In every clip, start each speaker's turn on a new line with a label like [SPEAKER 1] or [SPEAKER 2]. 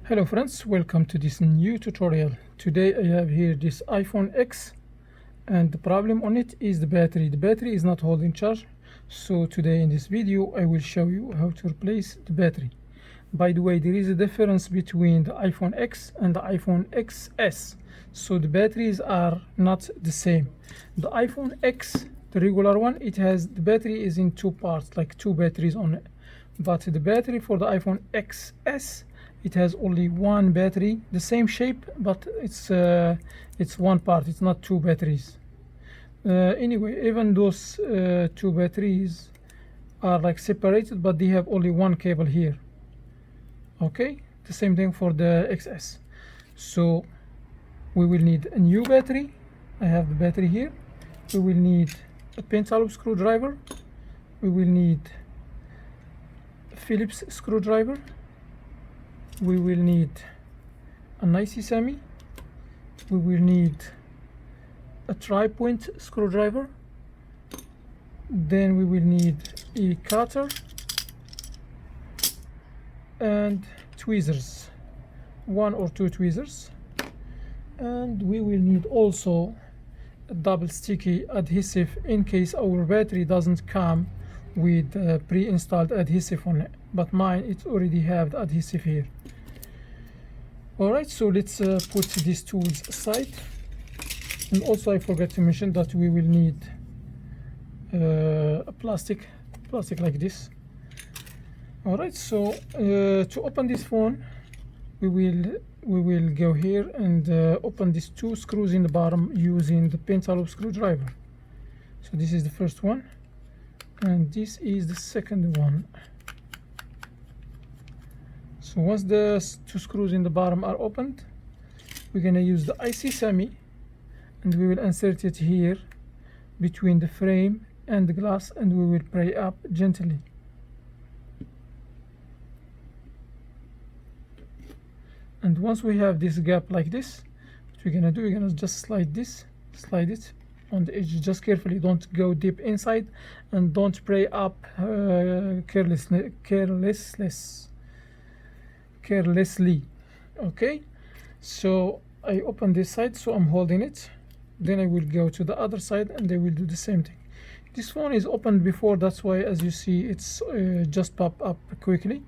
[SPEAKER 1] Hello friends, welcome to this new tutorial. Today I have here this iPhone X, and the problem on it is the battery. The battery is not holding charge, so today in this video I will show you how to replace the battery. By the way, there is a difference between the iPhone X and the iPhone XS, so the batteries are not the same. The iPhone X, the regular one, it has the battery is in two parts, like two batteries on it. But the battery for the iPhone XS, it has only one battery, the same shape, but it's one part, it's not two batteries. Anyway, even those two batteries are like separated, but they have only one cable here. Okay, the same thing for the XS. So we will need a new battery. I have the battery here. We will need a pentalobe screwdriver. We will need a Phillips screwdriver. We will need an IC semi. We will need a tri-point screwdriver. Then we will need a cutter and tweezers, one or two tweezers. And we will need also a double sticky adhesive in case our battery doesn't come with pre-installed adhesive on it, but mine it already have the adhesive here. Alright, so let's put these tools aside. And also I forgot to mention that we will need a plastic like this. Alright, so to open this phone, we will go here and open these two screws in the bottom using the pentalobe screwdriver. So this is the first one, and this is the second one. So once the two screws in the bottom are opened, we're gonna use the IC semi, and we will insert it here between the frame and the glass, and we will pry up gently. And once we have this gap like this, what we're gonna do, we're gonna just slide it on the edge, just carefully. Don't go deep inside, and don't pry up carelessly. Okay, so I open this side, so I'm holding it. Then I will go to the other side and I will do the same thing. This phone is opened before, that's why as you see it's just pop up quickly.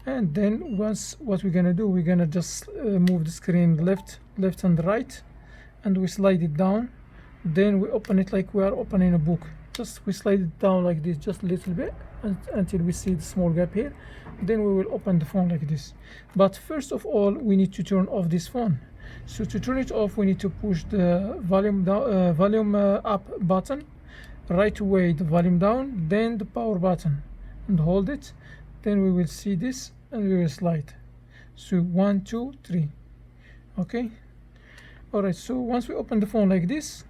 [SPEAKER 1] And then once, what we're gonna do, we're gonna just move the screen left and right, and we slide it down. Then we open it like we are opening a book. Just we slide it down like this, just a little bit, until we see the small gap here. Then we will open the phone like this. But first of all, we need to turn off this phone. So to turn it off, we need to push the volume down, volume up button, right away the volume down, then the power button, and hold it. Then we will see this, and we will slide. So 1, 2, 3. Okay. All right. So once we open the phone like this,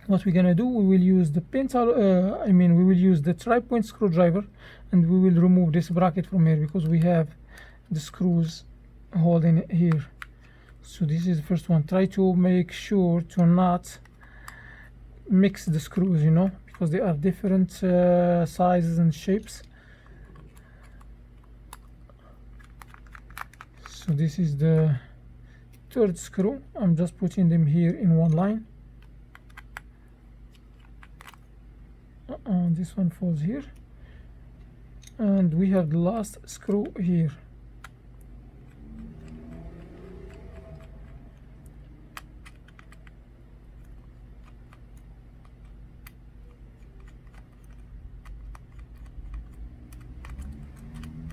[SPEAKER 1] what we're gonna do, we will use the we will use the tri-point screwdriver, and we will remove this bracket from here because we have the screws holding it here. So this is the first one. Try to make sure to not mix the screws, you know, because they are different sizes and shapes. So this is the third screw. I'm just putting them here in one line. This one falls here, and we have the last screw here.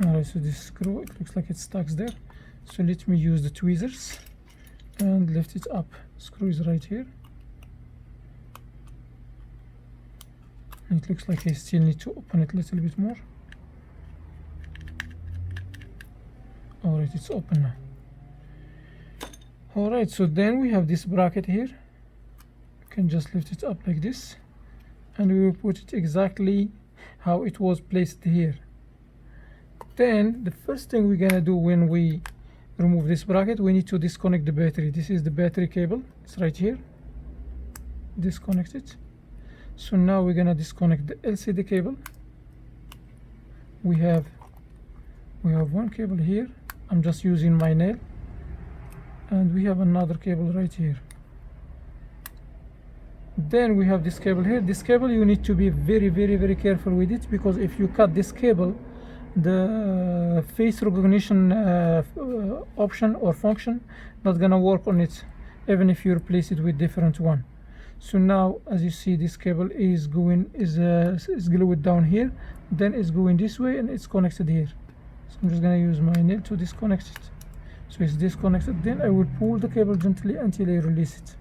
[SPEAKER 1] Alright, so this screw, it looks like it stuck there. So let me use the tweezers and lift it up. Screw is right here. It looks like I still need to open it a little bit more. Alright, it's open now. Alright, so then we have this bracket here. You can just lift it up like this, and we will put it exactly how it was placed here. Then the first thing we're gonna do when we remove this bracket, we need to disconnect the battery. This is the battery cable, it's right here. Disconnect it. So now we're gonna disconnect the LCD cable. We have one cable here I'm just using my nail, and we have another cable right here. Then we have this cable here. This cable, you need to be very careful with it, because if you cut this cable, the face recognition option or function not gonna work on it, even if you replace it with different one. So now, as you see, this cable is going is glued down here, then it's going this way, and it's connected here. So I'm just gonna use my nail to disconnect it. So it's disconnected. Then I will pull the cable gently until I release it,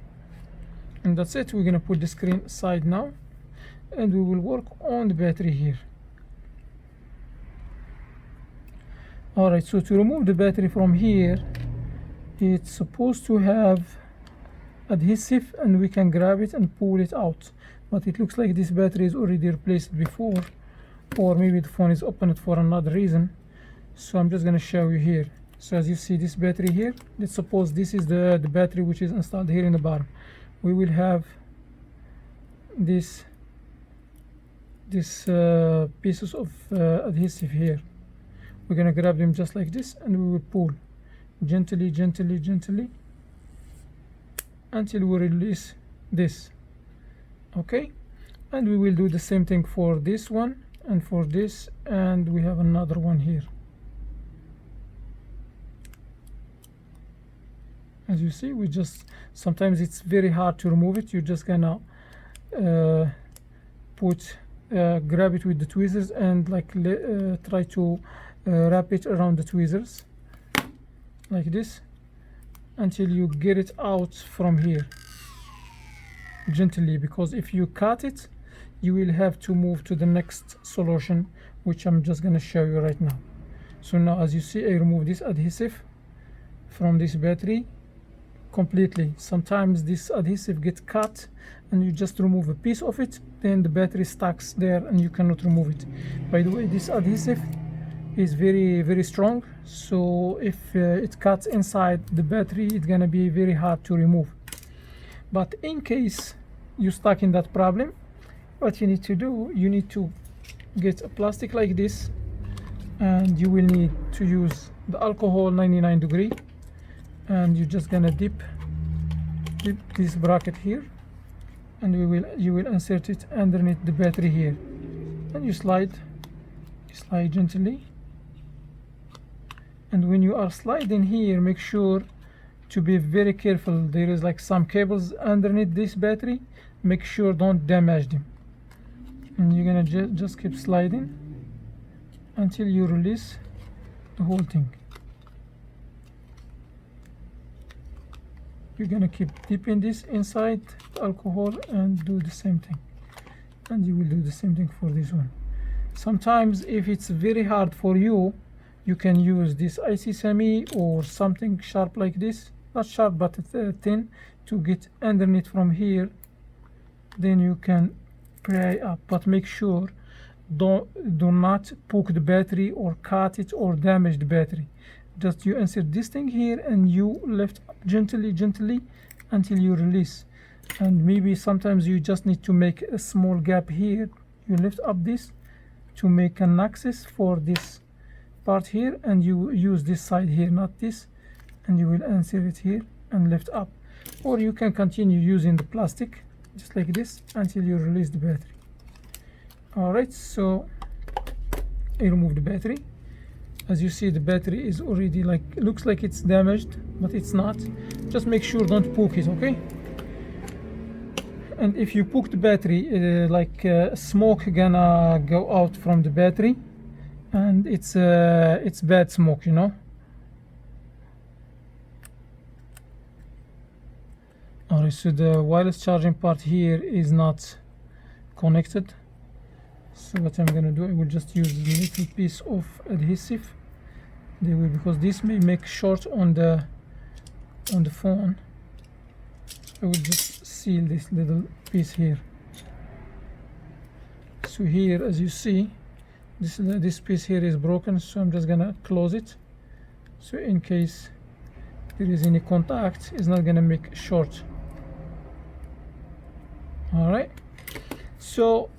[SPEAKER 1] and that's it. We're gonna put the screen aside now, and we will work on the battery here. Alright, so to remove the battery from here, it's supposed to have adhesive, and we can grab it and pull it out, but it looks like this battery is already replaced before, or maybe the phone is opened for another reason. So I'm just gonna show you here. So as you see, this battery here, let's suppose this is the battery which is installed here in the bottom. We will have this pieces of adhesive here. We're gonna grab them just like this, and we will pull gently until we release this. Okay, and we will do the same thing for this one and for this, and we have another one here. As you see, we just sometimes it's very hard to remove it. You're just gonna grab it with the tweezers and like try to wrap it around the tweezers like this until you get it out from here gently, because if you cut it, you will have to move to the next solution, which I'm just gonna show you right now. So now, as you see, I remove this adhesive from this battery completely. Sometimes this adhesive gets cut and you just remove a piece of it, then the battery stacks there and you cannot remove it. By the way, this adhesive is very strong, so if it cuts inside the battery, it's gonna be very hard to remove. But in case you're stuck in that problem, what you need to do, you need to get a plastic like this, and you will need to use the alcohol 99 degree, and you're just gonna dip this bracket here, and you will insert it underneath the battery here, and you slide gently. And when you are sliding here, make sure to be very careful. There is like some cables underneath this battery. Make sure don't damage them. And you're gonna just keep sliding until you release the whole thing. You're gonna keep dipping this inside the alcohol and do the same thing. And you will do the same thing for this one. Sometimes if it's very hard for you, you can use this icy semi or something sharp like this, not sharp but thin, to get underneath from here. Then you can pry up, but make sure do not poke the battery or cut it or damage the battery. Just you insert this thing here and you lift up gently until you release. And maybe sometimes you just need to make a small gap here. You lift up this to make an access for this part here, and you use this side here, not this, and you will insert it here and lift up. Or you can continue using the plastic just like this until you release the battery. Alright, so I remove the battery. As you see, the battery is already looks like it's damaged, but it's not. Just make sure don't poke it, okay? And if you poke the battery, smoke gonna go out from the battery, and it's bad smoke, you know. Alright, so the wireless charging part here is not connected. So what I'm gonna do, I will just use a little piece of adhesive. Because this may make short on the phone. I will just seal this little piece here. So here, as you see, this piece here is broken, so I'm just gonna close it. So in case there is any contact, it's not gonna make short. Alright, so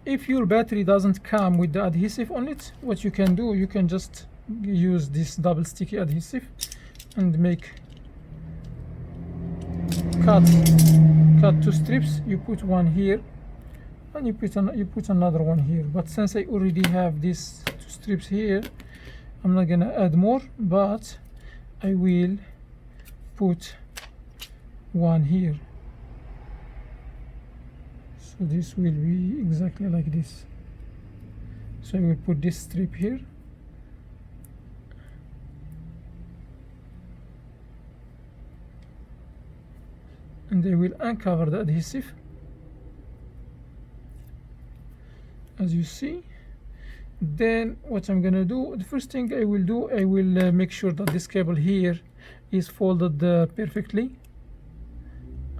[SPEAKER 1] if your battery doesn't come with the adhesive on it, what you can do, you can just use this double sticky adhesive and make cut 2 strips. You put one here and you put another one here, but since I already have these 2 strips here, I'm not gonna add more, but I will put one here. So this will be exactly like this. So I will put this strip here, and I will uncover the adhesive, as you see. Then what I'm gonna do, the first thing I will do, I will make sure that this cable here is folded perfectly.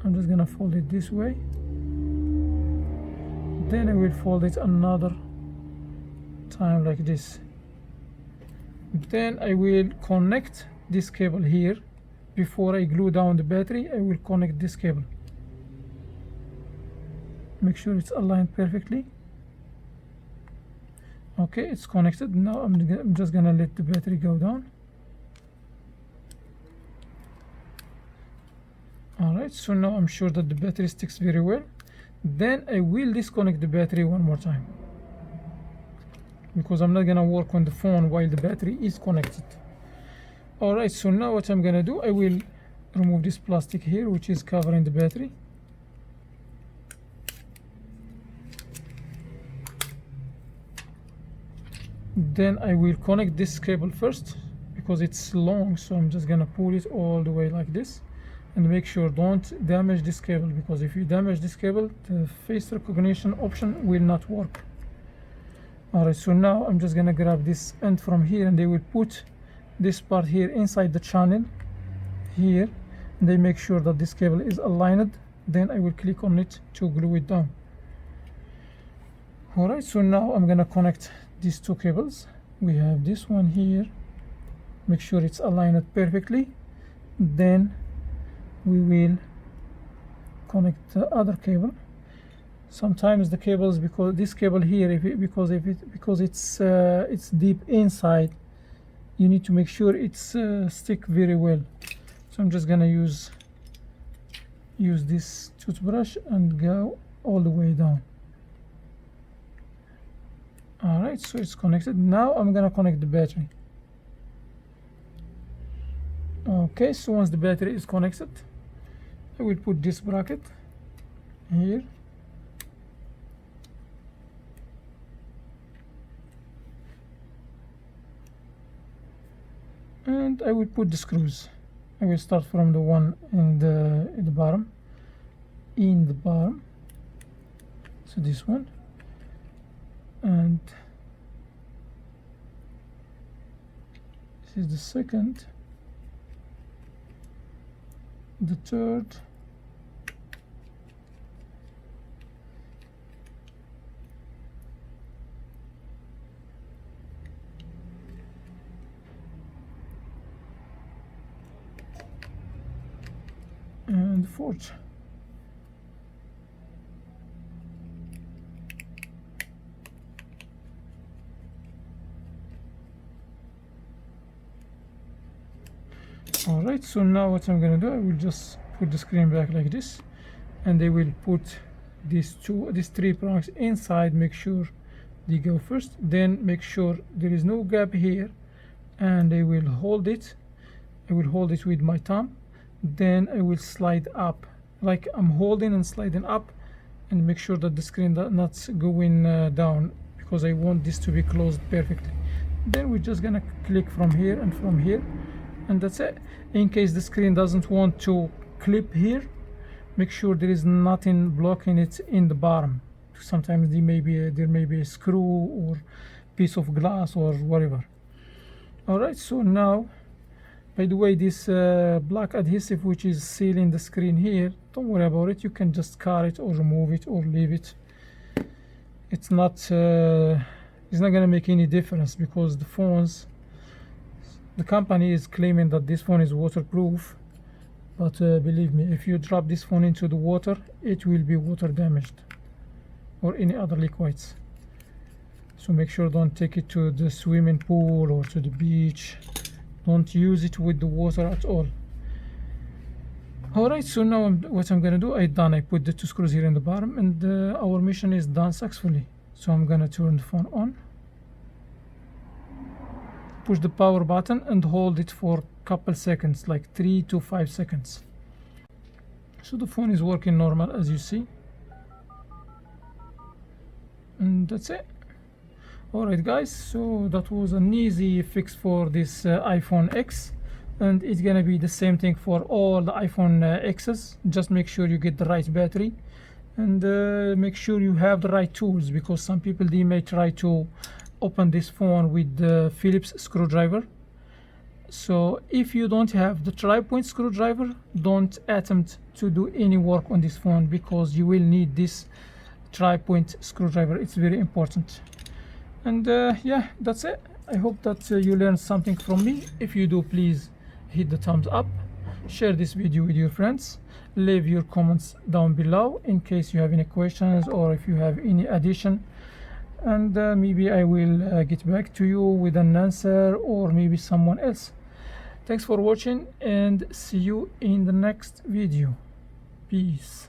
[SPEAKER 1] I'm just gonna fold it this way, then I will fold it another time like this. Then I will connect this cable here. Before I glue down the battery, I will connect this cable. Make sure it's aligned perfectly. Okay, it's connected. Now I'm just gonna let the battery go down. Alright, so now I'm sure that the battery sticks very well. Then I will disconnect the battery one more time, because I'm not gonna work on the phone while the battery is connected. Alright, so now what I'm gonna do, I will remove this plastic here which is covering the battery. Then I will connect this cable first because it's long, so I'm just gonna pull it all the way like this, and make sure don't damage this cable, because if you damage this cable, the face recognition option will not work. Alright, so now I'm just gonna grab this end from here, and they will put this part here inside the channel here, and they make sure that this cable is aligned. Then I will click on it to glue it down. Alright, so now I'm gonna connect these 2 cables. We have this one here, make sure it's aligned perfectly. Then we will connect the other cable. Sometimes the cables, because this cable here, because it's deep inside, you need to make sure it's stick very well. So I'm just gonna use this toothbrush and go all the way down. Alright, so it's connected. Now I'm gonna connect the battery. Okay, so once the battery is connected, I will put this bracket here, and I will put the screws. I will start from the one in the bottom, so this one, and this is the second, the third, and the fourth. Alright, so now what I'm gonna do, I will just put the screen back like this, and they will put these 3 prongs inside. Make sure they go first, then make sure there is no gap here, and I will hold it. I will hold it with my thumb, then I will slide up, like I'm holding and sliding up, and make sure that the screen does not going down, because I want this to be closed perfectly. Then we're just gonna click from here and from here, and that's it. In case the screen doesn't want to clip here, make sure there is nothing blocking it in the bottom. Sometimes there may be a screw or piece of glass or whatever. Alright, so now, by the way, this black adhesive which is sealing the screen here, don't worry about it. You can just cut it or remove it or leave it. It's not gonna make any difference, because the company is claiming that this phone is waterproof, but believe me, if you drop this phone into the water, it will be water damaged or any other liquids. So make sure don't take it to the swimming pool or to the beach. Don't use it with the water at all. Alright, so now what I'm gonna do, I put the two screws here in the bottom, and our mission is done successfully. So I'm gonna turn the phone on, push the power button and hold it for a couple seconds, like 3 to 5 seconds. So the phone is working normal, as you see, and that's it. Alright guys, so that was an easy fix for this iPhone X, and it's gonna be the same thing for all the iPhone X's. Just make sure you get the right battery, and make sure you have the right tools, because some people, they may try to open this phone with the Phillips screwdriver. So if you don't have the tri-point screwdriver, don't attempt to do any work on this phone, because you will need this tri-point screwdriver. It's very important. And yeah, that's it. I hope that you learned something from me. If you do, please hit the thumbs up, share this video with your friends, leave your comments down below in case you have any questions or if you have any addition, and maybe I will get back to you with an answer, or maybe someone else. Thanks for watching, and see you in the next video. Peace.